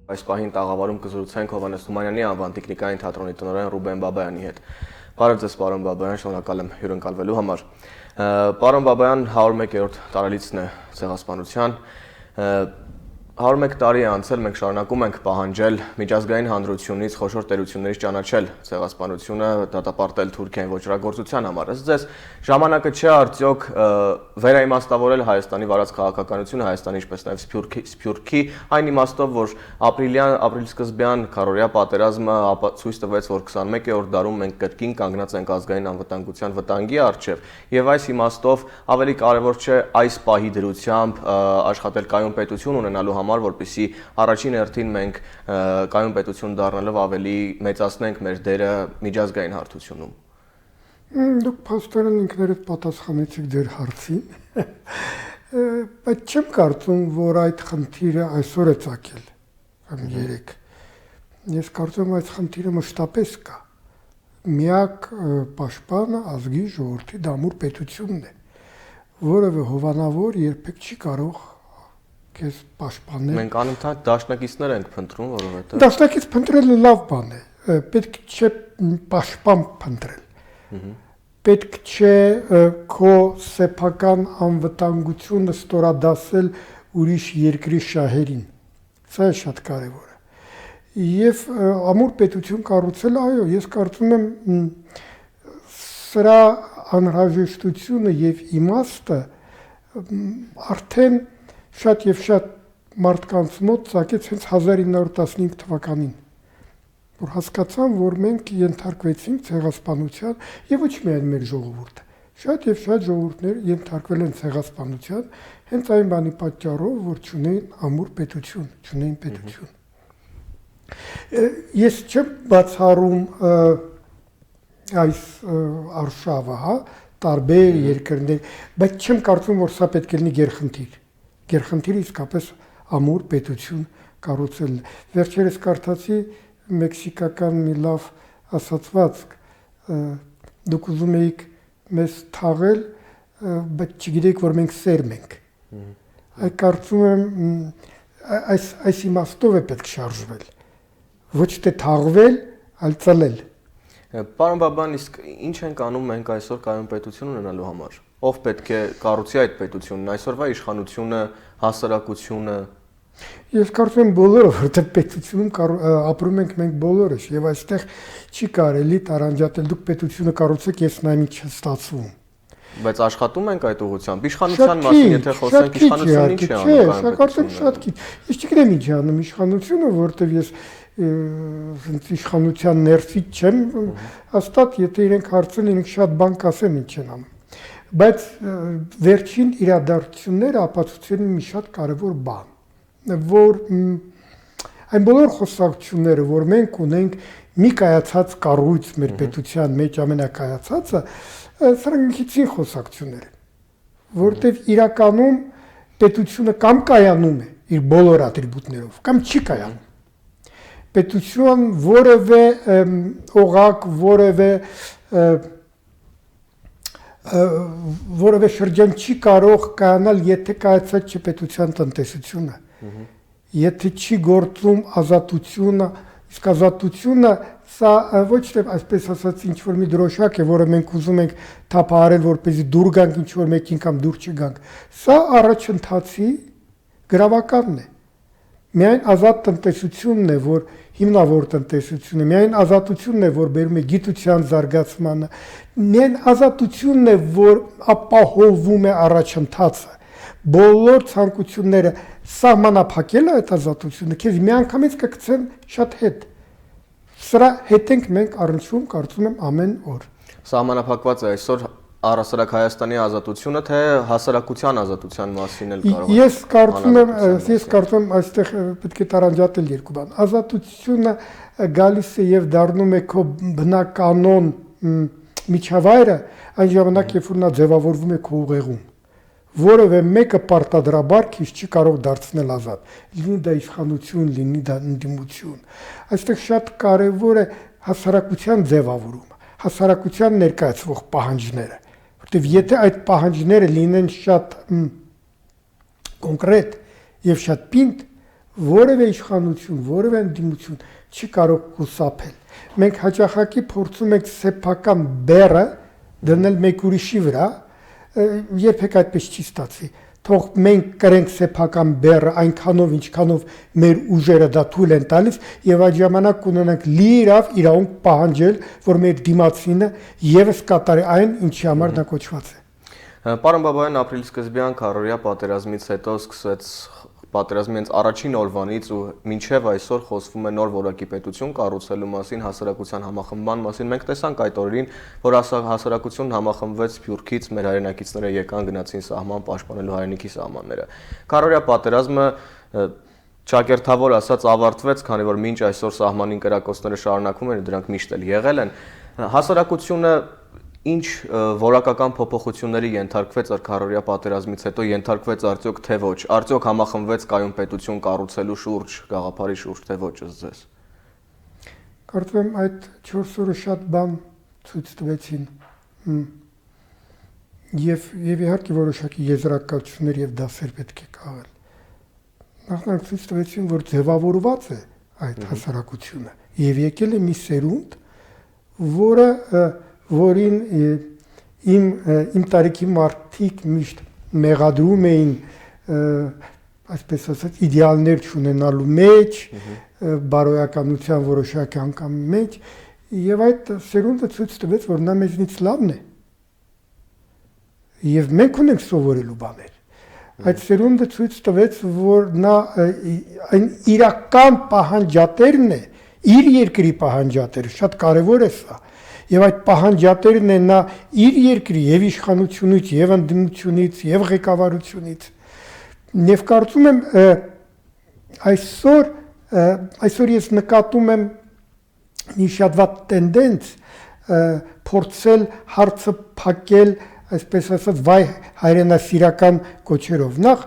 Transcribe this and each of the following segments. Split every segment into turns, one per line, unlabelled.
Այս պահին տաղավարում կզրուցենք Հովհաննես Թումանյանի անվան տեխնիկային թատրոնի տնօրեն Ռուբեն Բաբայանի հետ։ Բարև ձեզ, պարոն Բաբայան, շնորհակալ եմ հյուրընկալվելու համար։ Պարոն Բաբայան 101-րդ տարելիցն է ցեղասպանության։ 101 տարի է անցել, մենք շարունակում ենք պահանջել միջազգային հանրությունից խոշոր տերություններից ճանաչել ցեղասպանությունը, դատապարտել Թուրքիային ոճրագործության համար։ Ըստ ձեզ, ժամանակը չէ արդյոք վերաիմաստավորել Հայաստանի վարած քաղաքականությունը, Հայաստանի ինչպես նաև Սփյուռքի, այն իմաստով, որ ապրիլի սկզբյան քարոզիա պատերազմը ցույց տվեց, որ 21-րդ դարում մենք կրկին կանգնած ենք ազգային անվտանգության վտանգի առջև, եւ այս իմաստով ավելի կարևոր չէ այս պահի դրությամբ աշխատել կայուն պետություն ունենալու համար, որպեսզի առաջին հերթին մենք կայուն պետություն դառնալով ավելի մեծացնենք մեր դերը միջազգային հարթությունում։
Դուք փաստորեն ինքներդ պատասխանեցիք ձեր հարցին, բայց չեմ կարծում, որ այդ խնդիրը այսօր է ծագել, կամ երեկ։ Ես կարծում եմ, այդ խնդիրը մշտապես կա։ Միակ պաշտպանը ազգի ժողովրդի դամուր պետությունն է, որևէ հովանավոր երբեք չի կարող քեզ պաշտպանել։
Մենք անընդհատ դաշնակիցներ ենք փնտրում, որովհետև
դաշնակից փնտրելը լավ բան է, պետք չէ պաշտպան փնտրել։ Պետք չէ քո սեփական անվտանգությունը ստորադասել ուրիշ երկրի շահերին։ Սա է շատ կարևորը։ Եվ ամուր պետություն կառուցելը, այո, ես կարծում եմ սրա անհրաժեշտությունը եւ իմաստը արդեն շատ եւ շատ մարդկանց մոտ ծագեց հենց 1915 թվականին, որ հասկացան, որ մենք ենթարկվեցինք ցեղասպանության եւ ոչ միայն մեր ժողովուրդը, շատ եւ շատ ժողովուրդներ ենթարկվել են ցեղասպանության հենց այն բանի պատճառով, որ չունեին ամուր պետություն, չունեին պետություն։ Ես չեմ բացառում այս արշավը, հա, տարբեր երկրներ, բայց չեմ կարծում, որ սա պետք է լինի գերխնդիր։ Գերխնդիրը իսկապես ամուր պետություն կառուցելն է։ Վերջերս կարդացի մեքսիկական մի լավ ասացվածք, դուք ուզում էիք մեզ թաղել, բայց չգիտեք, որ մենք սերմ ենք։ Այդ կարծում եմ այս իմաստով է պետք շարժվել։ Ոչ թե թաղվել, այլ ծլել։
Պարոն Բաբան, իսկ ինչ ենք անում մենք այսօր կայուն պետություն ունենալու համար։ Ով պետք է կառուցի այդ պետությունն, այսօրվա իշխանությունը, հասարակությունը։
Ես կարծում եմ բոլորը, որտեղ պետությունում ապրում ենք մենք բոլորս, եւ այստեղ չի կարելի տարանջատել դուք պետությունը կառուցեք, ես նայեմ ինչ է ստացվում։
Բայց աշխատում ենք այդ ուղղությամբ։ Իշխանության մասին եթե խոսենք, իշխանությունն ինչ է անում։
Չէ, կարծում շատ քիչ։ Ես չգիտեմ ինչ է անում իշխանությունը, որտեղ ես իշխանության ներսից չեմ, հաստատ եթե իրենք հարցեն, իրենք շատ բան կասեն ինչ են անում։ Բայց վերջին իրադարձությունները ապացուցել են մի շատ կարևոր բան, որ այն բոլոր խոսակցությունները, որ մենք ունենք մի կայացած կառույց մեր պետության մեջ ամենակայացածը, սրանք քիչին խոսակցություններ են, որտեղ իրականում պետությունը կամ կայանում է իր բոլոր ատրիբուտներով, կամ չի կայանում։ Պետություն որևէ օղակ, որևէ շրջան չի կարող կայանալ, եթե կայացած չի պետության տնտեսությունը, եթե չի գործում ազատությունը, իսկ ազատությունը սա ոչ թե այսպես ասած ինչ որ մի դրոշակ է, որը մենք ուզում ենք թափահարել, որպեսզի դուր գանք ինչ որ մեկին կամ դուր չգանք, սա առաջընթացի գրավականն է։ Միայն ազատ տնտեսությունն է, որ հիմնավոր տնտեսությունն է, միայն ազատությունն է, որ բերում է գիտության զարգացմանը, միայն ազատությունն է, որ ապահովում է առաջընթացը։ Բոլոր ցանկությունները սահմանափակել է այդ ազատությունը, քեզ միանգամից կգցեն շատ հետ։ Սրա հետ ենք մենք առնչվում, կարծում եմ, ամեն օր։
Սահմանափակված է այսօր առհասարակ Հայաստանի ազատությունը, թե հասարակության ազատության մասին էլ կարող է։
Ես կարծում եմ այստեղ պետք է տարանջատել երկու բան։ Ազատությունը գալիս է եւ դառնում է քո բնականոն միջավայրը այն ժամանակ, երբ որ նա ձևավորվում է քո ուղեղում։ Որևէ մեկը պարտադրաբար քիչ չի կարող դարձնել ազատ։ Լինի դա իշխանություն, լինի դա ընդդիմություն։ Այստեղ շատ կարևոր է հասարակության ձևավորումը, հասարակության ներկայացվող պահանջները, որտեղ եթե այդ պահանջները լինեն շատ կոնկրետ եւ շատ պինդ, որևէ իշխանություն, որևէ ընդդիմություն չի կարող խուսափել։ Մենք հաճախակի փորձում ենք սեփական բեռը դնել մեկ ուրիշի վրա, երբեք այդպես չի ստացվի։ Թող մենք կրենք սեփական բեռը այնքանով, ինչքանով մեր ուժերը դա թույլ են տալիս, եւ այդ ժամանակ կունենանք իրավունք պահանջել, որ մեր դիմացինը եւս կատարի այն, ինչի համար նա կոչված է։
Պարոն Բաբայան, ապրիլի սկզբյան քարորիա պատերազմից հետո սկսեց պատերազմի հենց առաջին օրվանից ու մինչև այսօր խոսվում է նոր որակի պետություն կառուցելու մասին, հասարակության համախմբման մասին։ Մենք տեսանք այդ օրերին, որ հասարակությունն համախմբվեց Սփյուռքից, մեր հայրենակիցները եկան գնացին սահման պաշտպանելու հայրենիքի սահմանները։ Քարորիա պատերազմը ճակերտավոր ասած ավարտվեց, քանի որ մինչ այսօր սահմանին կրակոցները շարունակվում են, դրանք միշտ էլ եղել են։ Հասարակությունը ինչ որակական փոփոխությունների ենթարկվեց քարորիա պատերազմից հետո, ենթարկվեց արդյոք թե ոչ, արդյոք համախմբվեց կայուն պետություն կառուցելու շուրջ, գաղափարի շուրջ թե ոչ ըստ ձեզ։
Կարծում եմ այդ 4 օրը շատ բան ցույց տվեցին։ Եվ իհարկե որոշակի եզրակացություններ եւ դասեր պետք է քաղել։ Նախնական ցույց տվեցին, որ ձևավորված է այդ հասարակությունը եւ եկել է մի սերունդ, որին իմ տարիքի մարդիկ միշտ մեղադրում էին, այսպես ասած, իդեալներ չունենալու մեջ, բարոյականության որոշակի անգամ մեջ, եւ այդ սերունդը ցույց տվեց, որ նա մեզնից լավն է։ Եվ մենք ունենք սովորելու բաներ։ Այդ սերունդը ցույց տվեց, որ նա այն իրական պահանջատերն է, իր երկրի պահանջատերը, շատ կարևոր է սա։ Եվ այդ պահանջատերն է նա իր երկրի եւ իշխանությունից, եւ ընդդիմությունից, եւ ղեկավարությունից։ Եվ կարծում եմ այսօր ես նկատում եմ մի շատ վատ տենդենս փորձել հարցը փակել, այսպես ասած, վայ հայրենասիրական կոչերով։ Նախ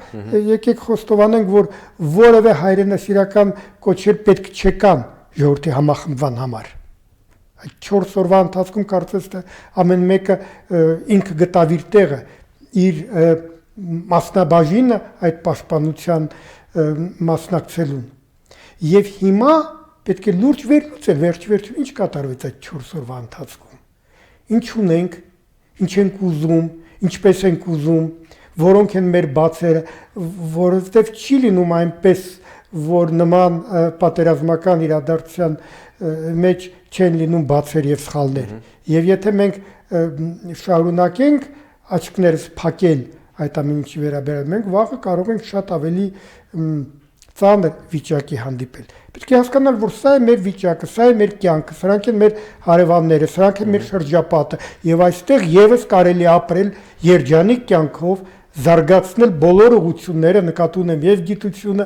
եկեք խոստովանենք, որ որևէ հայրենասիրական կոչեր պետք չկան ժողովրդի համախմբման համար։ Այդ 4 օրվա ընթացքում կարծես թե ամեն մեկը ինքը գտավ իր տեղը, իր մասնաբաժինը այդ պաշտպանության մասնակցելուն։ Եվ հիմա պետք է լուրջ վերլուծել, վերջ-վերջում ինչ կատարվեց այդ 4 օրվա ընթացքում։ Ինչ ունենք, ինչ ենք ուզում, ինչպես ենք ուզում, որոնք են մեր բացերը, որովհետև չի լինում այնպես, որ նման պատերազմական իրադարձության մեջ չեն լինում բացեր եւ սխալներ։ Եվ եթե մենք շարունակենք աչքներս փակել այդ ամեն ինչի վերաբերյալ, մենք վաղը կարող ենք շատ ավելի ծանր վիճակի հանդիպել։ Պետք է հասկանալ, որ սա է մեր վիճակը, սա է մեր կյանքը, սրանք են մեր հարևանները, սրանք են մեր շրջապատը, եւ այստեղ եւս կարելի է ապրել երջանիկ կյանքով, զարգացնել բոլոր ուղղությունները, նկատի ունեմ եւ գիտությունը,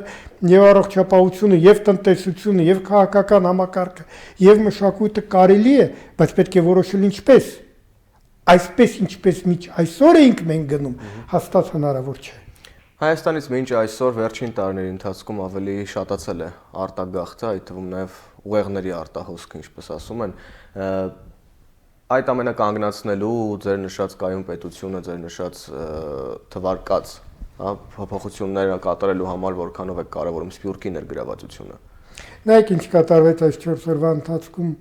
եւ առողջապահությունը, եւ տնտեսությունը, եւ քաղաքական համակարգը, եւ մշակույթը կարելի է, բայց պետք է որոշել ինչպես։ Այսպես ինչպես միջ այսօր ենք մենք գնում, հաստատ հնարավոր չէ։
Հայաստանից մինչ այսօր վերջին տարիների ընթացքում ավելի շատացել է արտագաղթը, այդ թվում նաեւ ուղեղների արտահոսքը, ինչպես ասում են, այդ ամենը կանգնացնելու ձեր նշած կայուն պետությունը, ձեր նշած թվարկած փոփոխությունները կատարելու համար որքանով է կարևորում Սփյուռքի ներգրավվածությունը։
Նայեք ինչ կատարվեց այս 4 օրվա ընթացքում։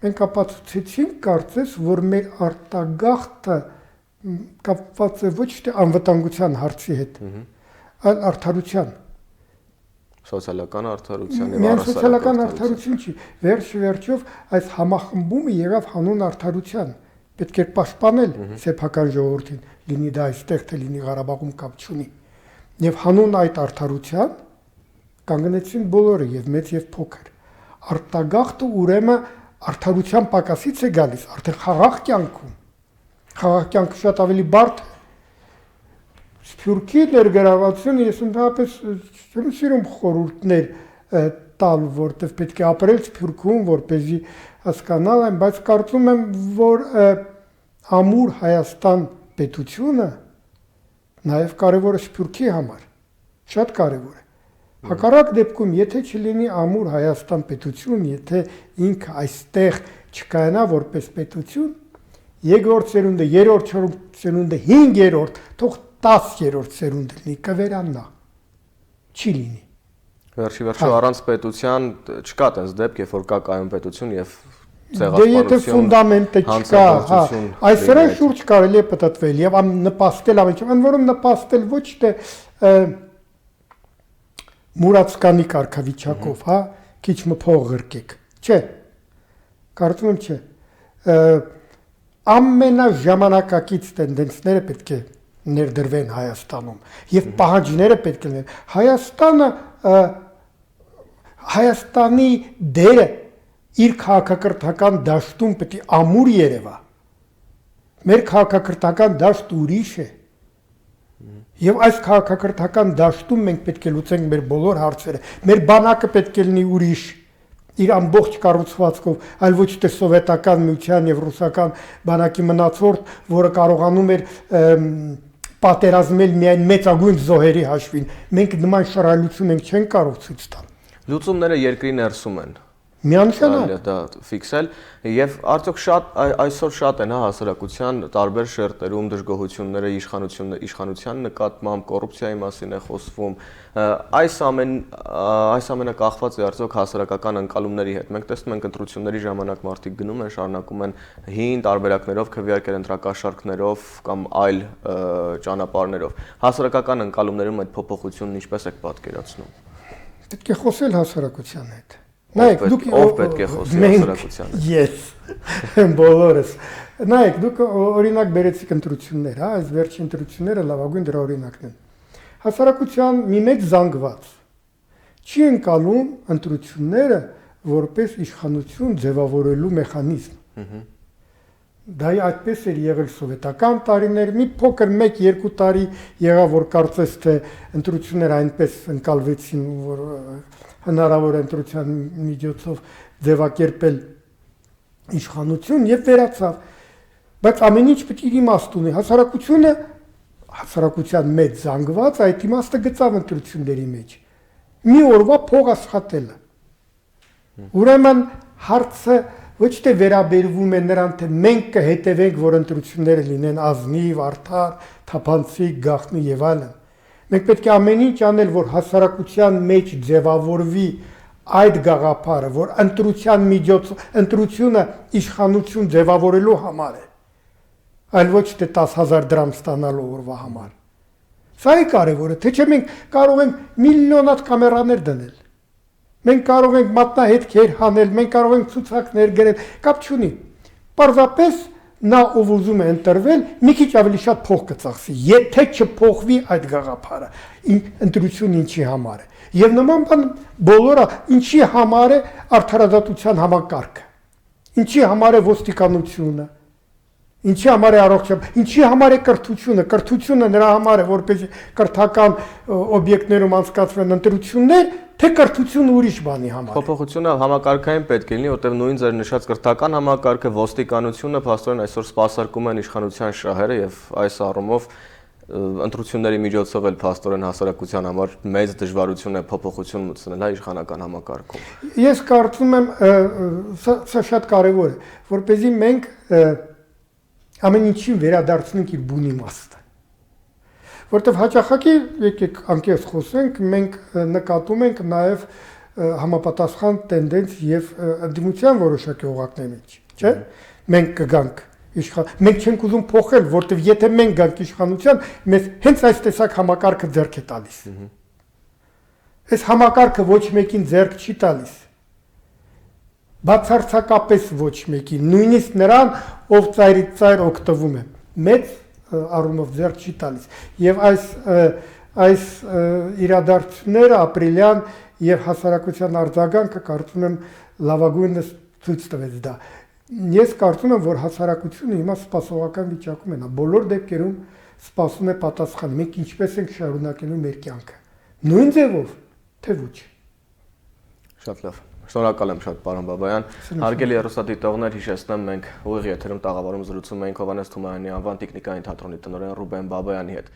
Մենք ապացուցեցինք կարծես, որ մեր արտագաղթը կապված է ոչ թե անվտանգության հարցի հետ, այլ արդարության։
Սոցիալական արդարության եւ
առասարական սոցիալական արդարություն չի։ Վերջով այս համախմբումը եղավ հանուն արդարության։ Պետք է պաշտպանել սեփական ժողովրդին, լինի դա այստեղ, թե լինի Ղարաբաղում կապ չունի։ Եվ հանուն այդ արդարության կանգնեցին բոլորը, եւ մեծ եւ փոքր։ Արտագաղթը ուրեմն արդարության պակասից է գալիս, արդեն խաղաղ կյանքում։ Խաղաղ կյանքը շատ ավելի բարդ է։ Սփյուռքի ներգրավվածությունը ես ընդհանրապես չեմ սիրում խորհուրդներ տալ, որտեղ պետք է ապրել Սփյուռքում, որպեսզի հասկանալ այն, բայց կարծում եմ, որ ամուր Հայաստան պետությունը նաև կարևոր է Սփյուռքի համար, շատ կարևոր է։ Հակառակ դեպքում, եթե չլինի ամուր Հայաստան պետություն, եթե ինքը այստեղ չկայանա որպես պետություն, երկրորդ սերունդը, երրորդ սերունդը, 5-րդ, թող 10-րդ սերունդը լինի, կվերանա։ չի լինի։
Վերջի վերջո առանց պետության չկա տես դեպք, երբ որ կա կայուն պետություն եւ
Դե եթե ֆունդամենտը չկա, հա, այսրան շուրջ կարելի է պատտվել եւ նպաստել ամենը, ընդ որում նպաստել ոչ թե մուրացկանի կարգավիճակով, հա, քիչ մփող ղրկեք, չէ։ Կարծում եմ չէ։ Ամենաժամանակակից տենդենսները պետք է ներդրվեն Հայաստանում եւ պահանջները պետք է լինեն։ Հայաստանի դերը իր քաղաքակրթական դաշտում պետք է ամուր երևա։ Մեր քաղաքակրթական դաշտը ուրիշ է։ Եվ այս քաղաքակրթական դաշտում մենք պետք է լուծենք մեր բոլոր հարցերը։ Մեր բանակը պետք է լինի ուրիշ իր ամբողջ կառուցվածքով, այլ ոչ թե սովետական միության եւ ռուսական բանակի մնացորդ, որը կարողանում էր պատերազմել միայն մեծագույն զոհերի հաշվին։ Մենք նման շռայլություն մենք չենք կարող ցույց տալ։
Լուծումները երկրի ներսում են։
Միանշանակ
դա ֆիքսել եւ արդյոք այսօր շատ են հասարակության տարբեր շերտերում դժգոհությունները իշխանության նկատմամբ կոռուպցիայի մասին է խոսվում այս ամենը կախված է արդյոք հասարակական ընկալումների հետ մենք տեսնում ենք ընտրությունների ժամանակ մարդիկ գնում են շարունակում են հին տարբերակներով քվեարկել ընտրակաշարքներով կամ այլ ճանապարհներով հասարակական ընկալումներում այդ փոփոխությունն ինչպես եք պատկերացնում
պետք է խոսել հասարակության հետ Նայեք, դուք
ով պետք է խոսի հասարակության հետ։
Ես բոլորս։ Նայեք, դուք օրինակ բերեցիք ընտրություններ, հա, այս վերջին ընտրությունները լավագույն դրա օրինակն են։ Հասարակության մի մեծ զանգված չի ընկալում ընտրությունները որպես իշխանություն ձևավորելու մեխանիզմ։ Դա այդպես էր եղել սովետական տարիներ, մի փոքր 1-2 տարի եղավ, որ կարծես թե ընտրությունները այնպես ընկալվեցին, որ հնարավոր ընտրության միջոցով ձևակերպել իշխանություն եւ վերացավ բայց ամեն ինչ պետք է իմաստ ունի հասարակության մեջ զանգված այդ իմաստը գծավ ընտրությունների մեջ մի օրվա փող աշխատելը ուրեմն հարցը ոչ թե վերաբերվում է նրան թե մենք կհետևենք որ ընտրությունները լինեն ազնիվ, արդար, թափանցիկ, գաղտնի եւ այլն Մենք պետք է ամեն ինչ անել, որ հասարակության մեջ ձևավորվի այդ գաղափարը, որ ընտրությունը իշխանություն ձևավորելու համար է, այլ ոչ թե 10,000 դրամ ստանալու օրվա համար։ Սա է կարևորը, թե չէ մենք կարող ենք միլիոնատ կամերաներ դնել, մենք կարող ենք մատնահետքեր հանել, մենք կարող ենք ցուցակներ գրել, կապ չունի։ Պարզապես նա ով ուզում է ընտրվել, մի քիչ ավելի շատ փող կծախսի, եթե չփոխվի այդ գաղափարը, ընտրությունը ինչի համար է։ Եվ նման բան բոլորը ինչի համար է արդարադատության համակարգը, ինչի համար է ոստիկանությունը, ինչի համար է առողջապահ, ինչի համար է կրթությունը նրա համար է, որպեսզի կրթական օբյեկտներում անցկացվեն ընտրություններ, թե կրթությունը ուրիշ բանի համար։
Փոփոխությունը համակարգային պետք է լինի, որտեղ նույն ձեր նշած կրթական համակարգը, ոստիկանությունը փաստորեն այսօր սպասարկում են իշխանության շահերը եւ այս առումով ընտրությունների միջոցով էլ փաստորեն հասարակության համար մեծ դժվարություն է փոփոխություն մտցնել հա իշխանական համակարգում։
Ես կարծում եմ սա շատ կարեւոր է, որպեսզի մենք ամեն ինչին վերադարձնենք իր բուն իմաստը։ Որտեւ հաճախակի եկեք անկեղծ խոսենք, մենք նկատում ենք նաեւ համապատասխան տենդենս եւ ընդդիմության որոշակի օղակների մեջ, չէ՞։ Մենք կգանք մենք չենք ուզում փոխել, որտեւ եթե մենք գանք իշխանության, մեզ հենց այս տեսակ համակարգը ձեռք է տալիս։ Այս համակարգը ոչ մեկին ձեռք չի տալիս։ Բացարձակապես ոչ մեկին, նույնիսկ նրան, ով ծայրից ծայր օգտվում է, մեծ առումով ձեռք չի տալիս։ Եվ այս իրադարձությունները ապրիլյան եւ հասարակության արձագանքը կարծում եմ լավագույնս ցույց տվեց դա։ Ես կարծում եմ, որ հասարակությունը հիմա սպասողական վիճակում է, բոլոր դեպքերում սպասում է պատասխան, մենք ինչպես ենք շարունակելու մեր կյանքը։ Նույն ձևով, թե ոչ։
Շատ լավ։ Շնորհակալ եմ շատ, պարոն Բաբայան։ Հարգելի հեռուստադիտողներ, հիշեցնեմ, մենք ուղիղ եթերում տաղավարում զրուցում էինք Հովհաննես Թումանյանի անվան տեխնիկային թատրոնի տնօրեն Ռուբեն Բաբայանի հետ։